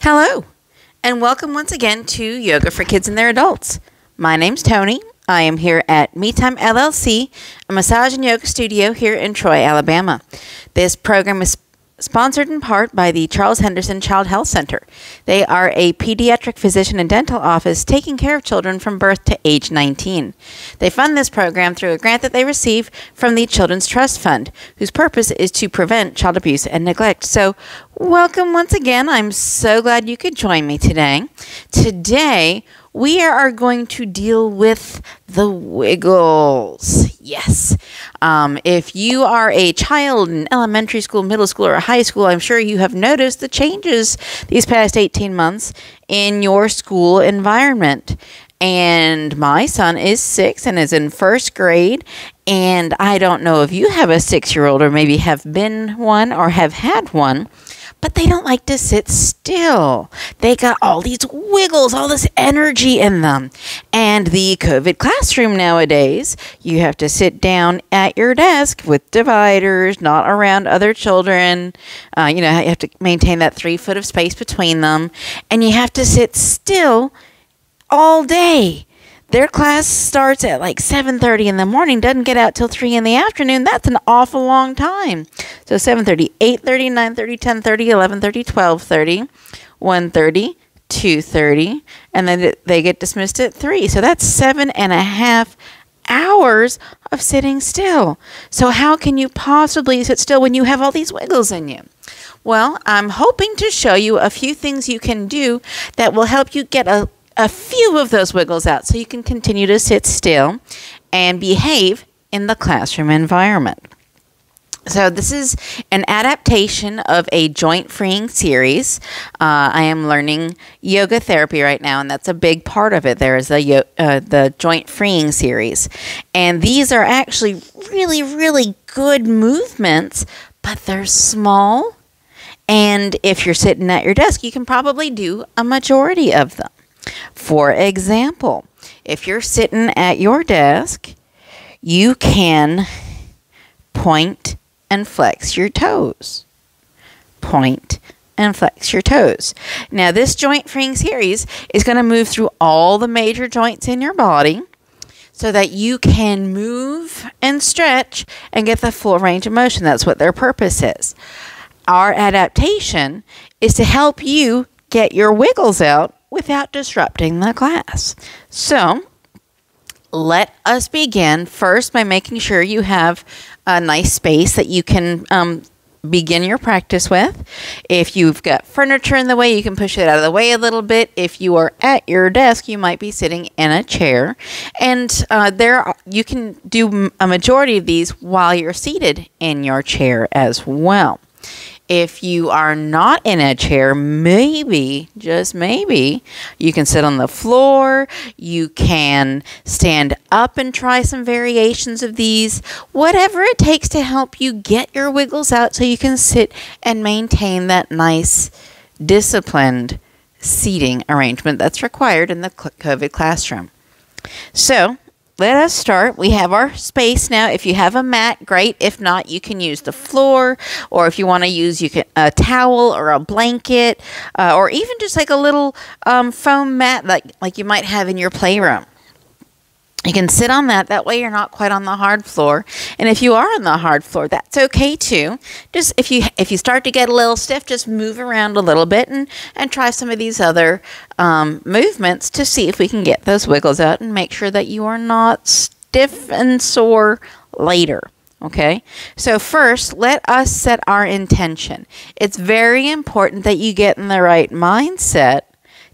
Hello, and welcome once again to Yoga for Kids and Their Adults. My name's Tony. I am here at Me Time LLC, a massage and yoga studio here in Troy, Alabama. This program is sponsored in part by the Charles Henderson Child Health Center. They are a pediatric physician and dental office taking care of children from birth to age 19. They fund this program through a grant that they receive from the Children's Trust Fund, whose purpose is to prevent child abuse and neglect. So, welcome once again. I'm so glad you could join me today. Today, we are going to deal with the wiggles. Yes. If you are a child in elementary school, middle school, or high school, I'm sure you have noticed the changes these past 18 months in your school environment. And my son is 6 and is in first grade. And I don't know if you have a 6-year-old or maybe have been one or have had one, but they don't like to sit still. They got all these wiggles, all this energy in them. And the COVID classroom nowadays, you have to sit down at your desk with dividers, not around other children. You have to maintain that 3 foot of space between them. And you have to sit still all day. Their class starts at like 7:30 in the morning, doesn't get out till 3 in the afternoon. That's an awful long time. So 7:30, 8:30, 9:30, 10:30, 11:30, 12:30, 1:30, 2:30, and then they get dismissed at 3. So that's 7.5 hours of sitting still. So how can you possibly sit still when you have all these wiggles in you? Well, I'm hoping to show you a few things you can do that will help you get a few of those wiggles out so you can continue to sit still and behave in the classroom environment. So this is an adaptation of a joint freeing series. I am learning yoga therapy right now, and that's a big part of it. There is the joint freeing series. And these are actually really, really good movements, but they're small. And if you're sitting at your desk, you can probably do a majority of them. For example, if you're sitting at your desk, you can point and flex your toes. Point and flex your toes. Now, this joint freeing series is going to move through all the major joints in your body so that you can move and stretch and get the full range of motion. That's what their purpose is. Our adaptation is to help you get your wiggles out without disrupting the class. So, let us begin first by making sure you have a nice space that you can begin your practice with. If you've got furniture in the way, you can push it out of the way a little bit. If you are at your desk, you might be sitting in a chair. And you can do a majority of these while you're seated in your chair as well. If you are not in a chair, maybe, just maybe, you can sit on the floor. You can stand up and try some variations of these. Whatever it takes to help you get your wiggles out so you can sit and maintain that nice, disciplined seating arrangement that's required in the COVID classroom. So, let us start. We have our space now. If you have a mat, great. If not, you can use the floor, or if you want to use a towel or a blanket, or even just like a little foam mat like you might have in your playroom. You can sit on that. That way you're not quite on the hard floor. And if you are on the hard floor, that's okay too. Just if you start to get a little stiff, just move around a little bit and try some of these other movements to see if we can get those wiggles out and make sure that you are not stiff and sore later. Okay, so first, let us set our intention. It's very important that you get in the right mindset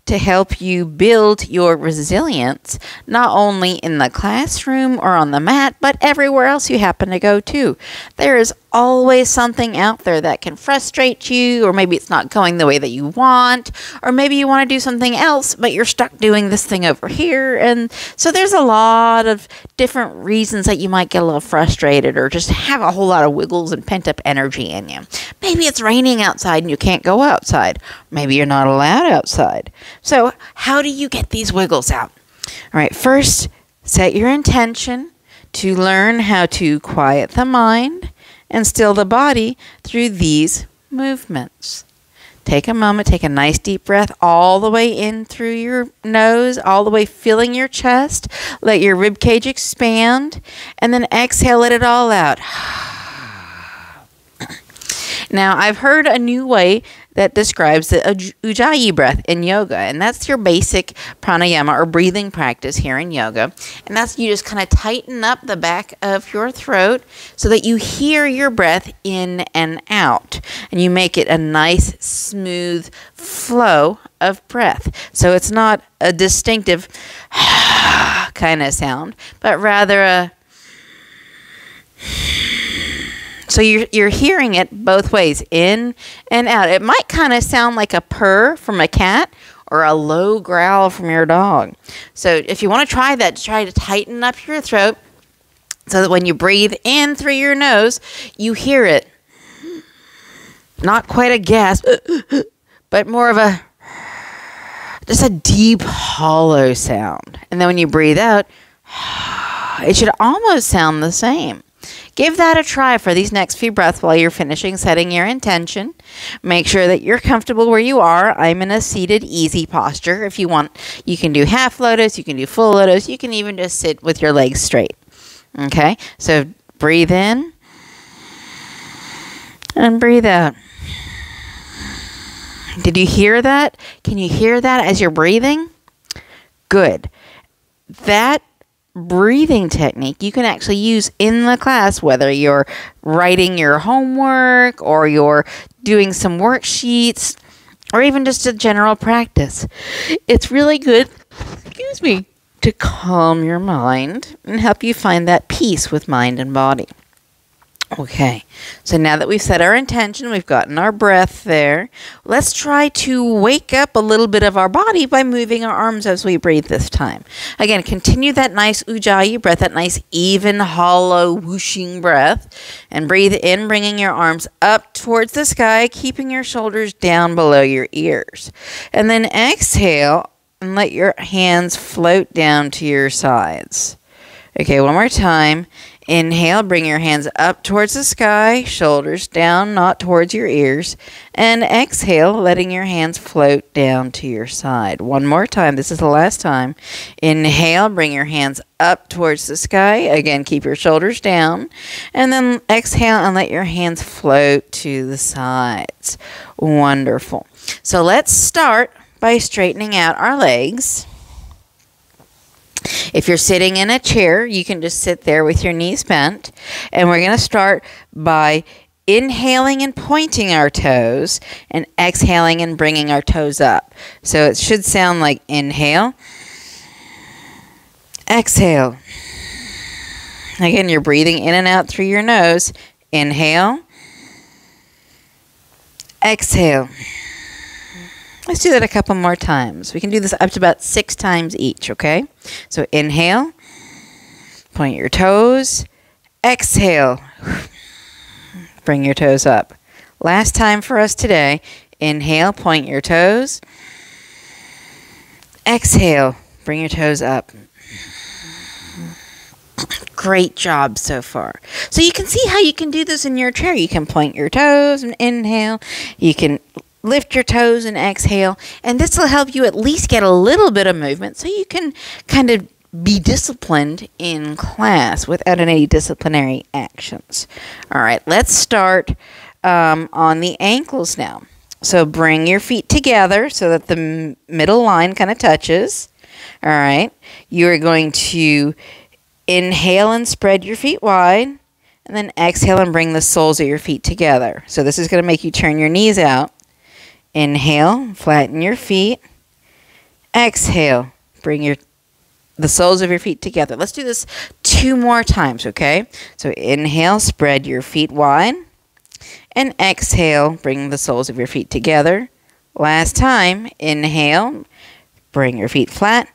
to help you build your resilience, not only in the classroom or on the mat, but everywhere else you happen to go to. There is always something out there that can frustrate you, or maybe it's not going the way that you want, or maybe you want to do something else, but you're stuck doing this thing over here. And so there's a lot of different reasons that you might get a little frustrated or just have a whole lot of wiggles and pent-up energy in you. Maybe it's raining outside and you can't go outside. Maybe you're not allowed outside. So how do you get these wiggles out? All right, first, set your intention to learn how to quiet the mind and still the body through these movements. take a moment, take a nice deep breath all the way in through your nose, all the way filling your chest. Let your rib cage expand, and then exhale, let it all out. Now, I've heard a new way that describes the Ujjayi breath in yoga, and that's your basic pranayama or breathing practice here in yoga. And that's you just kind of tighten up the back of your throat so that you hear your breath in and out, and you make it a nice, smooth flow of breath. So it's not a distinctive kind of sound, but rather a... So you're hearing it both ways, in and out. It might kind of sound like a purr from a cat or a low growl from your dog. So if you want to try that, try to tighten up your throat so that when you breathe in through your nose, you hear it. Not quite a gasp, but more of just a deep, hollow sound. And then when you breathe out, it should almost sound the same. Give that a try for these next few breaths while you're finishing setting your intention. Make sure that you're comfortable where you are. I'm in a seated, easy posture. If you want, you can do half lotus, you can do full lotus, you can even just sit with your legs straight. Okay, so breathe in and breathe out. Did you hear that? Can you hear that as you're breathing? Good. That breathing technique you can actually use in the class, whether you're writing your homework or you're doing some worksheets or even just a general practice. It's really good, to calm your mind and help you find that peace with mind and body. Okay, so now that we've set our intention, we've gotten our breath there, let's try to wake up a little bit of our body by moving our arms as we breathe this time. Again, continue that nice Ujjayi breath, that nice even, hollow, whooshing breath, and breathe in, bringing your arms up towards the sky, keeping your shoulders down below your ears. And then exhale and let your hands float down to your sides. Okay, one more time. Inhale, bring your hands up towards the sky, shoulders down, not towards your ears. And exhale, letting your hands float down to your side. One more time. This is the last time. Inhale, bring your hands up towards the sky. Again, keep your shoulders down. And then exhale and let your hands float to the sides. Wonderful. So let's start by straightening out our legs. If you're sitting in a chair, you can just sit there with your knees bent. And we're going to start by inhaling and pointing our toes and exhaling and bringing our toes up. So it should sound like inhale, exhale. Again, you're breathing in and out through your nose. Inhale, exhale. Let's do that a couple more times. We can do this up to about 6 times each, okay? So inhale, point your toes, exhale, bring your toes up. Last time for us today, inhale, point your toes, exhale, bring your toes up. Great job so far. So you can see how you can do this in your chair. You can point your toes and inhale. You can lift your toes and exhale, and this will help you at least get a little bit of movement so you can kind of be disciplined in class without any disciplinary actions. All right, let's start on the ankles now. So bring your feet together so that the middle line kind of touches. All right, you are going to inhale and spread your feet wide, and then exhale and bring the soles of your feet together. So this is going to make you turn your knees out. Inhale, flatten your feet. Exhale, bring the soles of your feet together. Let's do this 2 more times, okay? So inhale, spread your feet wide. And exhale, bring the soles of your feet together. Last time, inhale, bring your feet flat.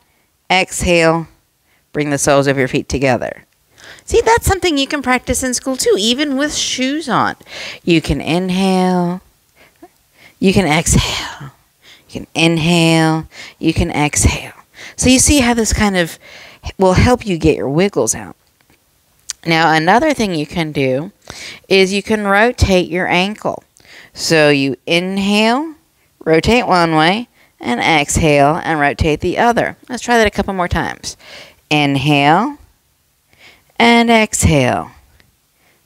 Exhale, bring the soles of your feet together. See, that's something you can practice in school too, even with shoes on. You can inhale. You can exhale, you can inhale, you can exhale. So you see how this kind of will help you get your wiggles out. Now, another thing you can do is you can rotate your ankle. So you inhale, rotate one way, and exhale and rotate the other. Let's try that a couple more times. Inhale and exhale.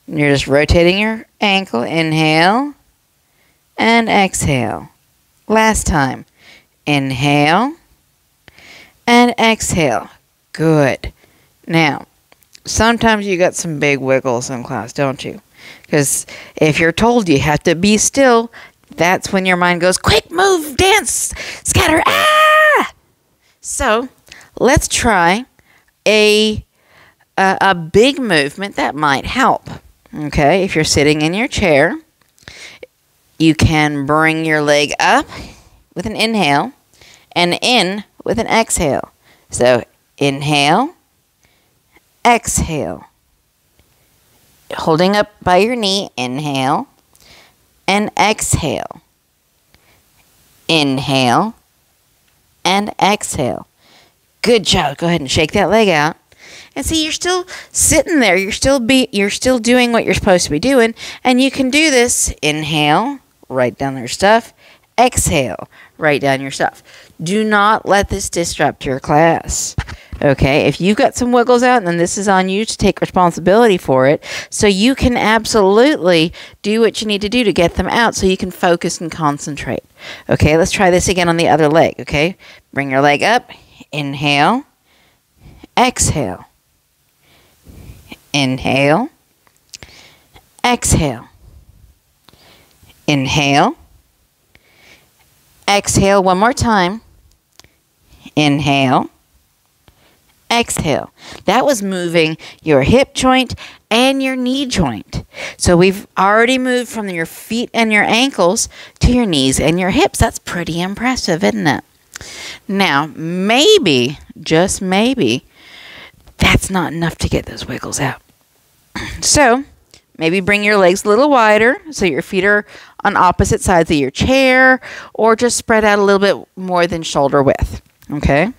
You're just rotating your ankle. Inhale and exhale. Last time. Inhale and exhale. Good. Now, sometimes you got some big wiggles in class, don't you? Because if you're told you have to be still, that's when your mind goes, quick, move, dance, scatter, ah! So, let's try a big movement that might help. Okay, if you're sitting in your chair, you can bring your leg up with an inhale and in with an exhale. So, inhale, exhale. Holding up by your knee, inhale and exhale. Inhale and exhale. Good job. Go ahead and shake that leg out. And see, you're still sitting there. You're still doing what you're supposed to be doing. And you can do this. Inhale, write down your stuff. Exhale, write down your stuff. Do not let this disrupt your class. Okay, if you've got some wiggles out, then this is on you to take responsibility for it. So you can absolutely do what you need to do to get them out so you can focus and concentrate. Okay, let's try this again on the other leg. Okay, bring your leg up. Inhale. Exhale. Inhale. Exhale. Inhale. Exhale one more time. Inhale. Exhale. That was moving your hip joint and your knee joint. So we've already moved from your feet and your ankles to your knees and your hips. That's pretty impressive, isn't it? Now, maybe, just maybe, that's not enough to get those wiggles out. So, maybe bring your legs a little wider so your feet are on opposite sides of your chair, or just spread out a little bit more than shoulder width. Okay?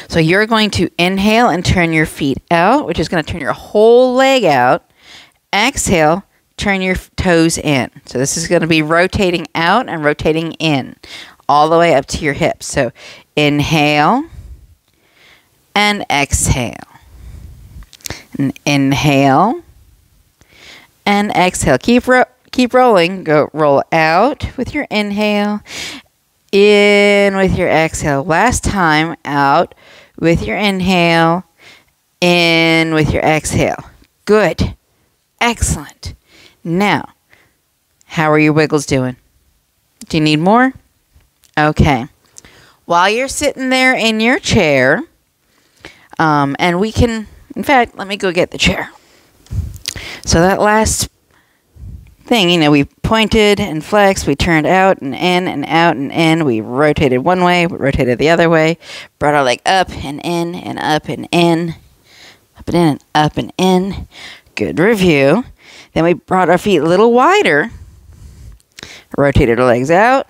So you're going to inhale and turn your feet out, which is going to turn your whole leg out. Exhale, turn your toes in. So this is going to be rotating out and rotating in, all the way up to your hips. So inhale and exhale. And inhale and exhale. Keep rolling. Go roll out with your inhale. In with your exhale. Last time, out with your inhale. In with your exhale. Good. Excellent. Now, how are your wiggles doing? Do you need more? Okay. While you're sitting there in your chair, and we can, in fact, let me go get the chair. So that last thing, you know, we pointed and flexed, we turned out and in and out and in, we rotated one way, we rotated the other way, brought our leg up and in and up and in, up and in and up and in. Good review. Then we brought our feet a little wider, rotated our legs out,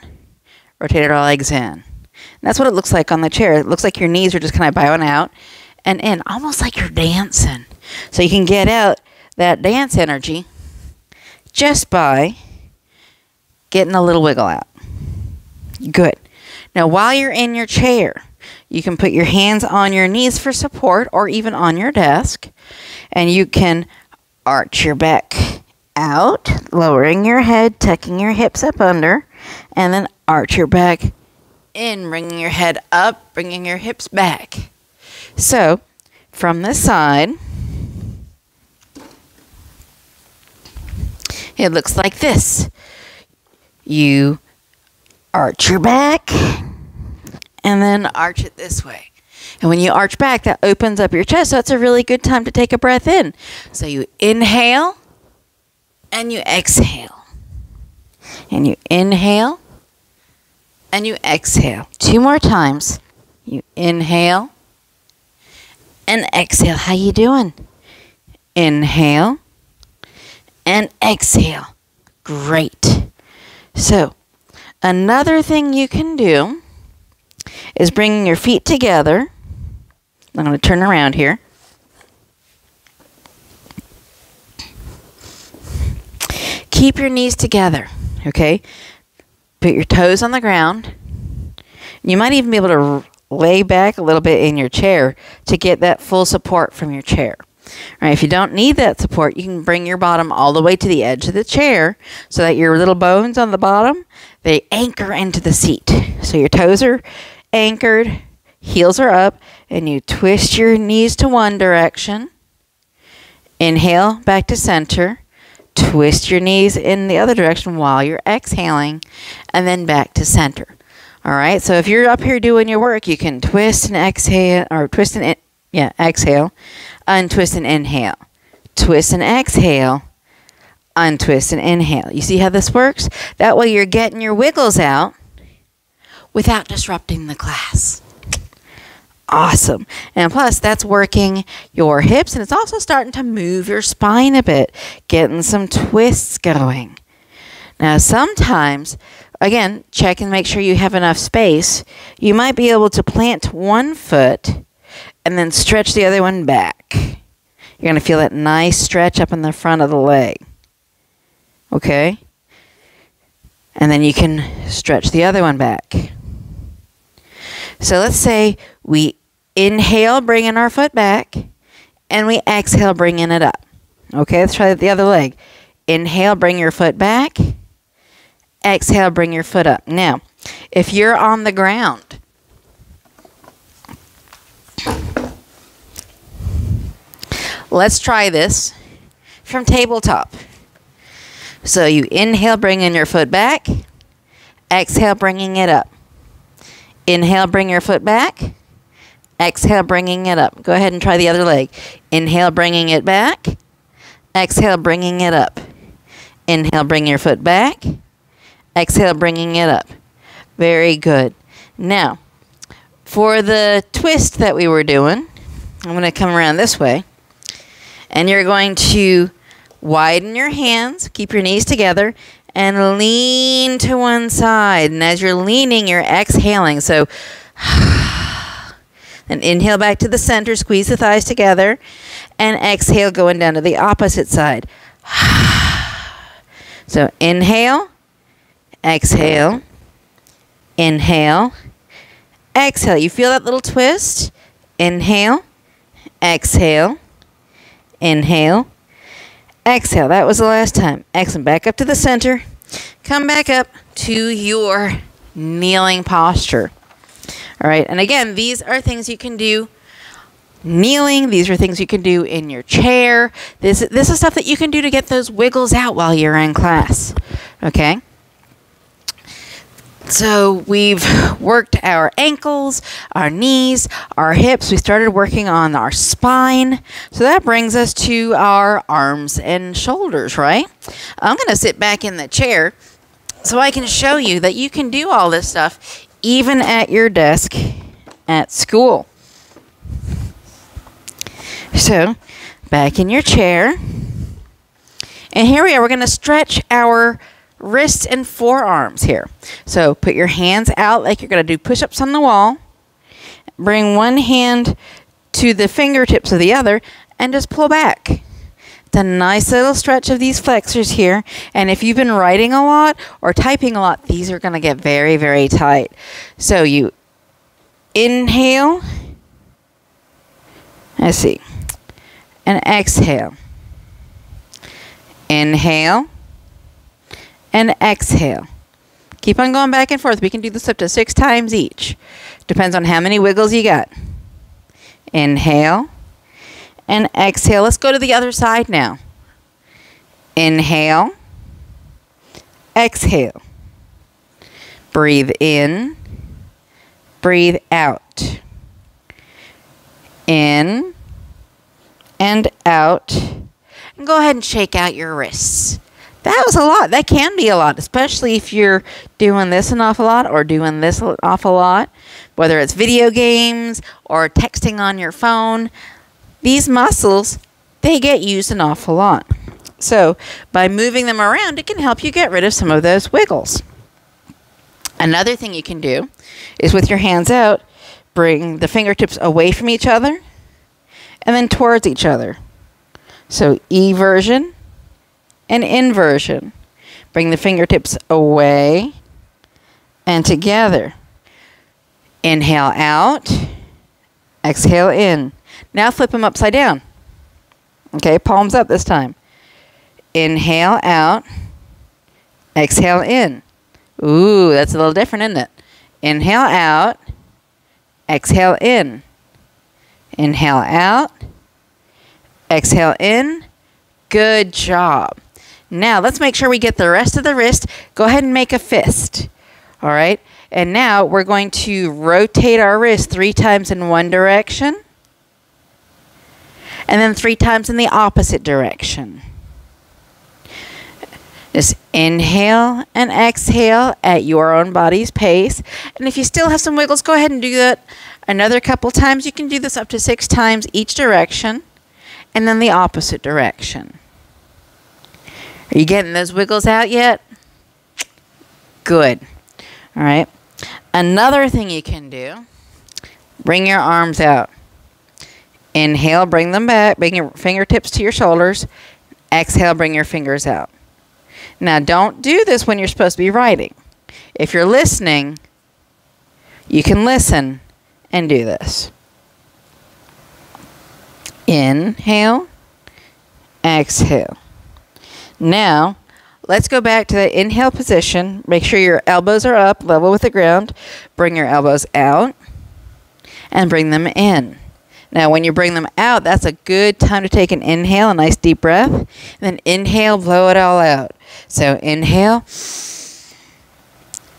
rotated our legs in. And that's what it looks like on the chair. It looks like your knees are just kind of bowing out and in, almost like you're dancing. So you can get out that dance energy just by getting a little wiggle out. Good. Now, while you're in your chair, you can put your hands on your knees for support or even on your desk. And you can arch your back out, lowering your head, tucking your hips up under, and then arch your back in, bringing your head up, bringing your hips back. So, from the side, it looks like this. You arch your back and then arch it this way. And when you arch back, that opens up your chest, so it's a really good time to take a breath in. So you inhale and you exhale. And you inhale and you exhale. 2 more times. You inhale and exhale. How you doing? Inhale and exhale. Great. So, another thing you can do is bringing your feet together. I'm going to turn around here. Keep your knees together, okay? Put your toes on the ground. You might even be able to lay back a little bit in your chair to get that full support from your chair. All right, if you don't need that support, you can bring your bottom all the way to the edge of the chair so that your little bones on the bottom, they anchor into the seat. So your toes are anchored, heels are up, and you twist your knees to one direction. Inhale back to center. Twist your knees in the other direction while you're exhaling, and then back to center. All right, so if you're up here doing your work, you can twist and exhale, or twist and exhale, untwist and inhale. Twist and exhale, untwist and inhale. You see how this works? That way you're getting your wiggles out without disrupting the class. Awesome. And plus, that's working your hips, and it's also starting to move your spine a bit, getting some twists going. Now, sometimes, again, check and make sure you have enough space. You might be able to plant one foot and then stretch the other one back. You're going to feel that nice stretch up in the front of the leg. Okay? And then you can stretch the other one back. So let's say we inhale, bringing our foot back, and we exhale, bringing it up. Okay, let's try the other leg. Inhale, bring your foot back. Exhale, bring your foot up. Now, if you're on the ground, let's try this from tabletop. So you inhale, bringing your foot back. Exhale, bringing it up. Inhale, bring your foot back. Exhale, bringing it up. Go ahead and try the other leg. Inhale, bringing it back. Exhale, bringing it up. Inhale, bring your foot back. Exhale, bringing it up. Very good. Now, for the twist that we were doing, I'm going to come around this way. And you're going to widen your hands, keep your knees together, and lean to one side. And as you're leaning, you're exhaling. So, then inhale back to the center, squeeze the thighs together, and exhale going down to the opposite side. So inhale, exhale, inhale, exhale. You feel that little twist? Inhale, exhale, inhale, exhale. That was the last time. Excellent. Back up to the center. Come back up to your kneeling posture. All right, and again, these are things you can do kneeling. These are things you can do in your chair. This is stuff that you can do to get those wiggles out while you're in class. Okay? So we've worked our ankles, our knees, our hips. We started working on our spine. So that brings us to our arms and shoulders, right? I'm going to sit back in the chair so I can show you that you can do all this stuff even at your desk at school. So, back in your chair. And here we are. We're going to stretch our wrists and forearms here. So, put your hands out like you're going to do push-ups on the wall. Bring one hand to the fingertips of the other and just pull back. It's a nice little stretch of these flexors here. And if you've been writing a lot or typing a lot, these are going to get very, very tight. So you inhale. Let's see. And exhale. Inhale. And exhale. Keep on going back and forth. We can do this up to 6 times each. Depends on how many wiggles you got. Inhale. And exhale. Let's go to the other side now. Inhale. Exhale. Breathe in. Breathe out. In and out. And go ahead and shake out your wrists. That was a lot. That can be a lot, especially if you're doing this an awful lot or doing this an awful lot, whether it's video games or texting on your phone. These muscles, they get used an awful lot. So by moving them around, it can help you get rid of some of those wiggles. Another thing you can do is with your hands out, bring the fingertips away from each other and then towards each other. So eversion and inversion. Bring the fingertips away and together. Inhale out, exhale in. Now flip them upside down. Okay, palms up this time. Inhale out, exhale in. Ooh, that's a little different, isn't it? Inhale out, exhale in. Inhale out, exhale in. Good job. Now let's make sure we get the rest of the wrist. Go ahead and make a fist. All right. And now we're going to rotate our wrist 3 times in one direction. And then 3 times in the opposite direction. Just inhale and exhale at your own body's pace. And if you still have some wiggles, go ahead and do that another couple times. You can do this up to 6 times each direction. And then the opposite direction. Are you getting those wiggles out yet? Good. All right. Another thing you can do, bring your arms out. Inhale, bring them back. Bring your fingertips to your shoulders. Exhale, bring your fingers out. Now, don't do this when you're supposed to be writing. If you're listening, you can listen and do this. Inhale, exhale. Now, let's go back to the inhale position. Make sure your elbows are up, level with the ground. Bring your elbows out and bring them in. Now, when you bring them out, that's a good time to take an inhale, a nice deep breath. And then inhale, blow it all out. So inhale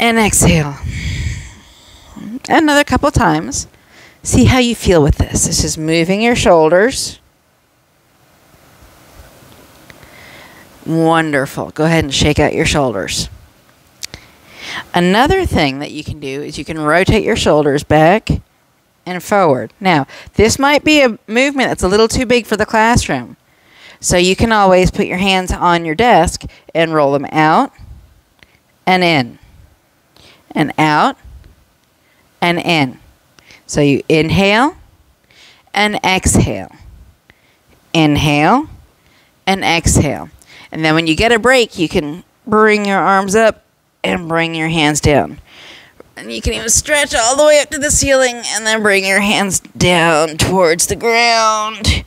and exhale. Another couple times. See how you feel with this. This is moving your shoulders. Wonderful. Go ahead and shake out your shoulders. Another thing that you can do is you can rotate your shoulders back and forward. Now, this might be a movement that's a little too big for the classroom. So you can always put your hands on your desk and roll them out and in. And out and in. So you inhale and exhale. Inhale and exhale. And then when you get a break, you can bring your arms up and bring your hands down. And you can even stretch all the way up to the ceiling and then bring your hands down towards the ground.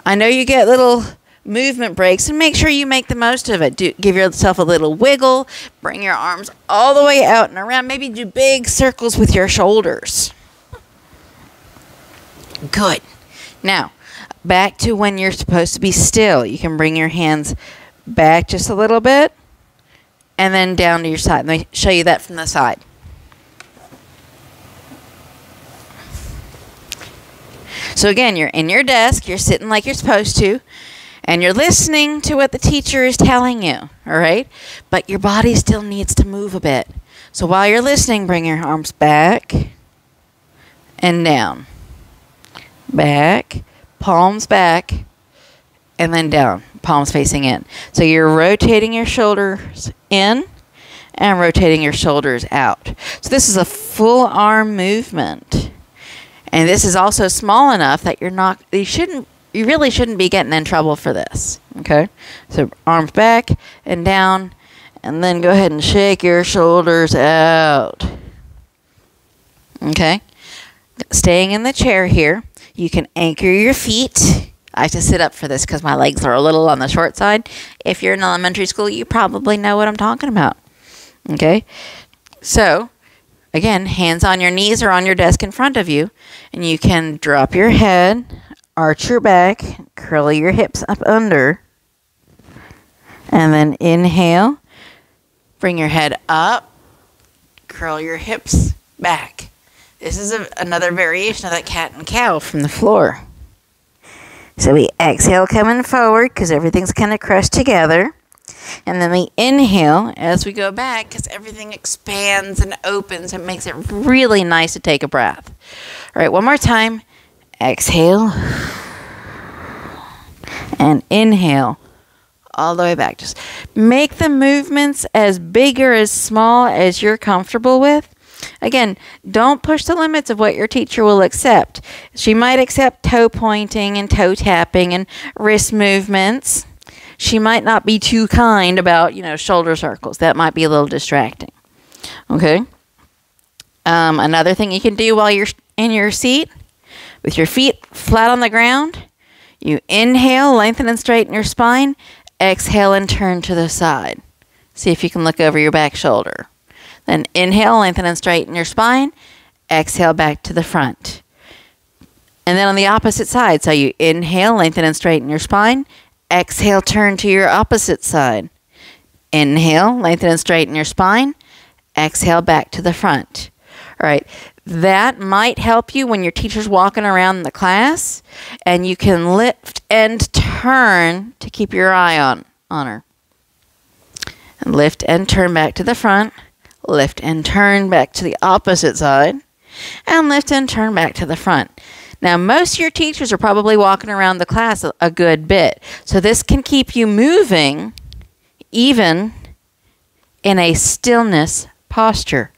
I know you get little movement breaks, and make sure you make the most of it. Give yourself a little wiggle. Bring your arms all the way out and around. Maybe do big circles with your shoulders. Good. Now, back to when you're supposed to be still. You can bring your hands back just a little bit and then down to your side. Let me show you that from the side. So again, you're in your desk, you're sitting like you're supposed to, and you're listening to what the teacher is telling you, all right? But your body still needs to move a bit. So while you're listening, bring your arms back and down. Back, palms back, and then down, palms facing in. So you're rotating your shoulders in and rotating your shoulders out. So this is a full arm movement. And this is also small enough that you really shouldn't be getting in trouble for this. Okay? So arms back and down, and then go ahead and shake your shoulders out. Okay? Staying in the chair here, you can anchor your feet. I have to sit up for this because my legs are a little on the short side. If you're in elementary school, you probably know what I'm talking about. Okay? So, again, hands on your knees or on your desk in front of you. And you can drop your head, arch your back, curl your hips up under. And then inhale. Bring your head up. Curl your hips back. This is another variation of that cat and cow from the floor. So we exhale coming forward because everything's kind of crushed together. And then we inhale as we go back because everything expands and opens and makes it really nice to take a breath. All right, one more time. Exhale. And inhale all the way back. Just make the movements as big or as small as you're comfortable with. Again, don't push the limits of what your teacher will accept. She might accept toe pointing and toe tapping and wrist movements. She might not be too kind about, shoulder circles. That might be a little distracting. Okay. Another thing you can do while you're in your seat, with your feet flat on the ground, you inhale, lengthen and straighten your spine. Exhale and turn to the side. See if you can look over your back shoulder. Then inhale, lengthen and straighten your spine. Exhale back to the front. And then on the opposite side. So you inhale, lengthen and straighten your spine. Exhale, turn to your opposite side. Inhale, lengthen and straighten your spine. Exhale back to the front. All right. That might help you when your teacher's walking around the class and you can lift and turn to keep your eye on her. And lift and turn back to the front. Lift and turn back to the opposite side. And lift and turn back to the front. Now, most of your teachers are probably walking around the class a good bit. So this can keep you moving even in a stillness posture.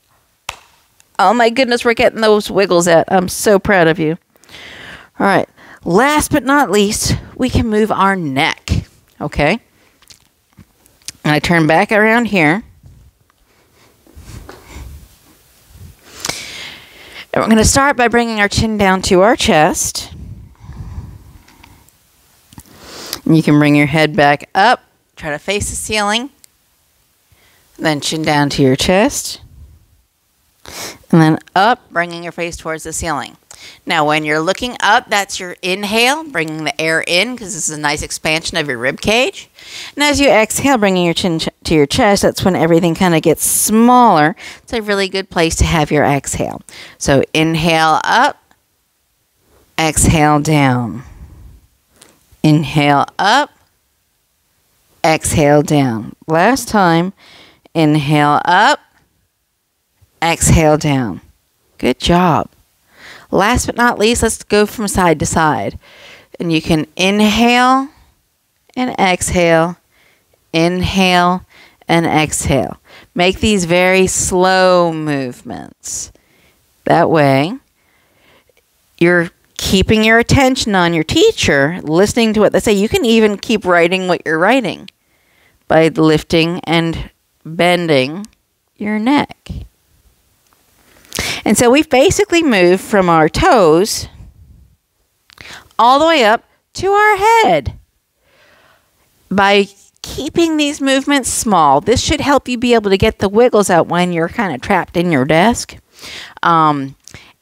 Oh my goodness, we're getting those wiggles out. I'm so proud of you. All right. Last but not least, we can move our neck. Okay. And I turn back around here. And we're going to start by bringing our chin down to our chest. And you can bring your head back up. Try to face the ceiling. Then chin down to your chest. And then up, bringing your face towards the ceiling. Now, when you're looking up, that's your inhale, bringing the air in because this is a nice expansion of your rib cage. And as you exhale, bringing your chin to your chest, that's when everything kind of gets smaller. It's a really good place to have your exhale. So inhale up, exhale down. Inhale up, exhale down. Last time, inhale up, exhale down. Good job. Last but not least, let's go from side to side. And you can inhale and exhale, inhale and exhale. Make these very slow movements. That way, you're keeping your attention on your teacher, listening to what they say. You can even keep writing what you're writing by lifting and bending your neck. And so we've basically moved from our toes all the way up to our head. By keeping these movements small, this should help you be able to get the wiggles out when you're kind of trapped in your desk. And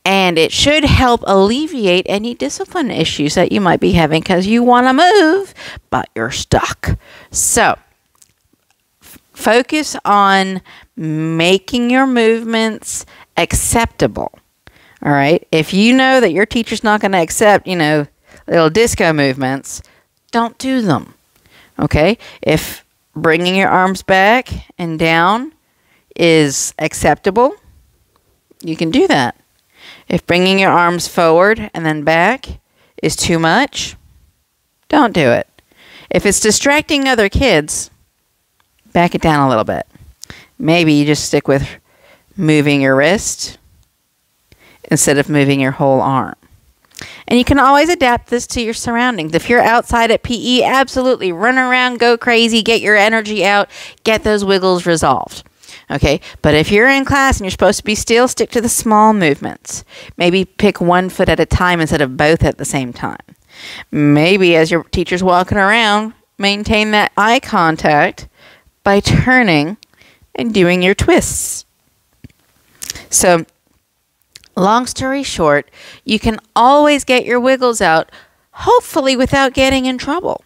it should help alleviate any discipline issues that you might be having because you want to move, but you're stuck. So focus on making your movements acceptable. All right. If you know that your teacher's not going to accept, little disco movements, don't do them. Okay. If bringing your arms back and down is acceptable, you can do that. If bringing your arms forward and then back is too much, don't do it. If it's distracting other kids, back it down a little bit. Maybe you just stick with moving your wrist instead of moving your whole arm. And you can always adapt this to your surroundings. If you're outside at PE, absolutely run around, go crazy, get your energy out, get those wiggles resolved. Okay, but if you're in class and you're supposed to be still, stick to the small movements. Maybe pick one foot at a time instead of both at the same time. Maybe as your teacher's walking around, maintain that eye contact by turning and doing your twists. So, long story short, you can always get your wiggles out, hopefully without getting in trouble.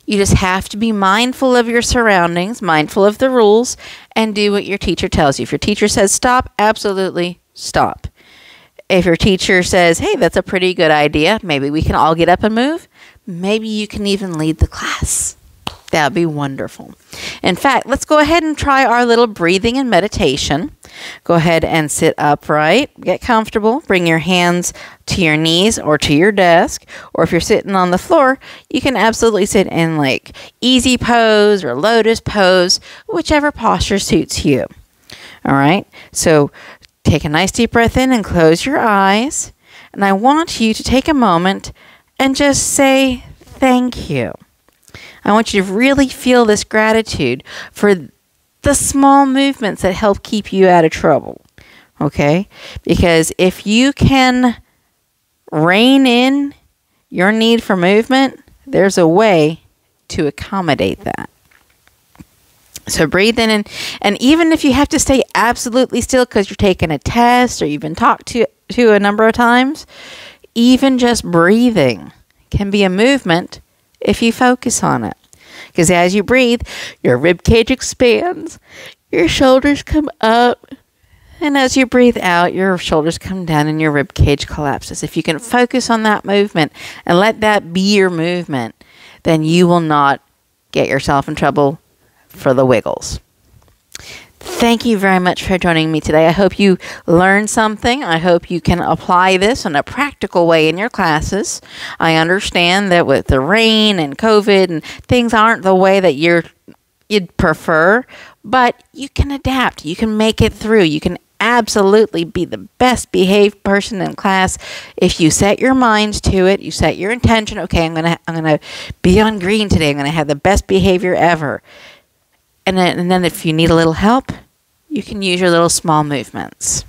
You just have to be mindful of your surroundings, mindful of the rules, and do what your teacher tells you. If your teacher says stop, absolutely stop. If your teacher says, hey, that's a pretty good idea, maybe we can all get up and move, maybe you can even lead the class. That would be wonderful. In fact, let's go ahead and try our little breathing and meditation. Go ahead and sit upright. Get comfortable. Bring your hands to your knees or to your desk. Or if you're sitting on the floor, you can absolutely sit in like easy pose or lotus pose, whichever posture suits you. All right. So take a nice deep breath in and close your eyes. And I want you to take a moment and just say thank you. I want you to really feel this gratitude for the small movements that help keep you out of trouble. Okay? Because if you can rein in your need for movement, there's a way to accommodate that. So breathe in, and even if you have to stay absolutely still because you're taking a test or you've been talked to a number of times, even just breathing can be a movement if you focus on it. Because as you breathe, your rib cage expands, your shoulders come up, and as you breathe out, your shoulders come down and your rib cage collapses. If you can focus on that movement and let that be your movement, then you will not get yourself in trouble for the wiggles. Thank you very much for joining me today. I hope you learned something. I hope you can apply this in a practical way in your classes. I understand that with the rain and COVID and things aren't the way that you'd prefer, but you can adapt. You can make it through. You can absolutely be the best behaved person in class if you set your minds to it. You set your intention. Okay, I'm gonna be on green today. I'm gonna have the best behavior ever. And then if you need a little help, you can use your little small movements.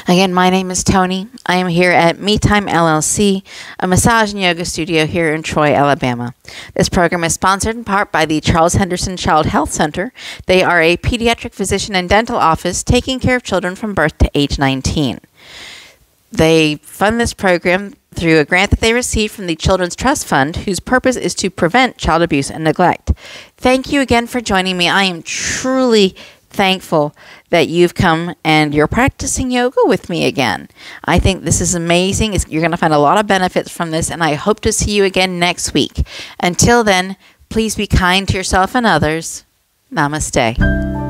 Again, my name is Tony. I am here at Me Time LLC, a massage and yoga studio here in Troy, Alabama. This program is sponsored in part by the Charles Henderson Child Health Center. They are a pediatric physician and dental office taking care of children from birth to age 19. They fund this program through a grant that they received from the Children's Trust Fund, whose purpose is to prevent child abuse and neglect. Thank you again for joining me. I am truly thankful that you've come and you're practicing yoga with me again. I think this is amazing. You're going to find a lot of benefits from this, and I hope to see you again next week. Until then, please be kind to yourself and others. Namaste.